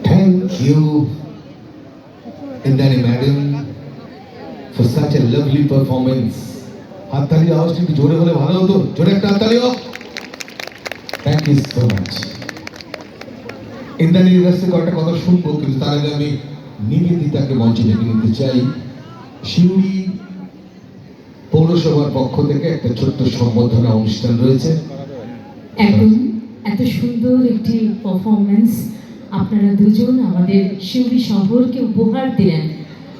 Thank you, Indani Madam, for such a lovely performance. হাততালি আওয়াজটা একটু জোরে হলে ভালো হতো। জোরে একটা হাততালি হোক। Thank you so much. ইন্দ্রাণীর কাছ থেকে একটা কথা শুনবো, কিন্তু তার আগে আমি নিবেদিতাকে মঞ্চে ডেকে নিতে চাই। শিউরি পৌরসভার পক্ষ থেকে একটা ছোট্ট সম্বর্ধনা অনুষ্ঠান রয়েছে। এখন এত সুন্দর একটি পারফরমেন্স আপনারা দুজন আমাদের শিউরি শহরকে উপহার দিলেন,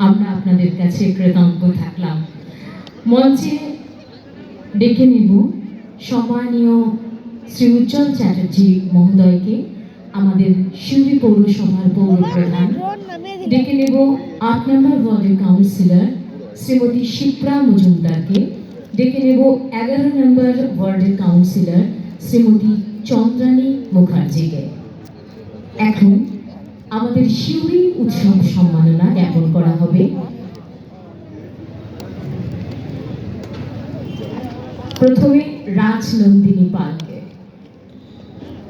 আমরা আপনাদের কাছে কৃতজ্ঞ থাকলাম। মঞ্চে ডেকে নেব সম্মানীয় শ্রী উজ্জ্বল চ্যাটার্জি মহোদয়কে, আমাদের শিউরি পৌরসভার পৌর প্রধান। ডেকে নেব ৮ নম্বর ওয়ার্ডের কাউন্সিলর শ্রীমতী শিপ্রা মজুমদারকে। ডেকে নেব 11 নম্বর ওয়ার্ডের কাউন্সিলর শ্রীমতী চন্দ্রানী মুখার্জিকে। এখন আমাদের শিউরি উৎসব সম্মাননা জ্ঞাপন করা হবে। প্রথমে রাজনন্দিনী পালকে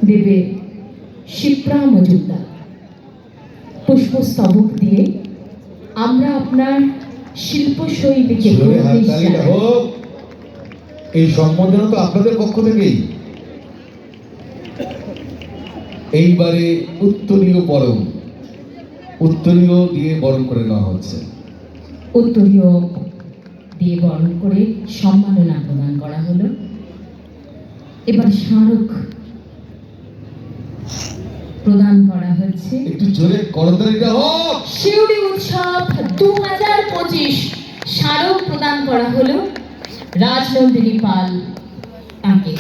দেবে শিপ্রা মজুমদার। পুষ্পস্তবক দিয়ে আমরা আপনার শিল্পশৈলীকে এই সম্বোধনা তো আপনাদের পক্ষ থেকেই। এইবারে উত্তরীয় পরম, উত্তরীয় দিয়ে বরণ করে নেওয়া হচ্ছে। উত্তরীয় দিয়ে বরণ করে সম্মাননা প্রদান করা হলো। এবার স্মারক প্রদান করা হচ্ছে। একটু জোরে করতালিটা হোক। শিউরি উৎসব 2025 স্মারক প্রদান করা হলো রাজনন্দিনী পাল তাকে।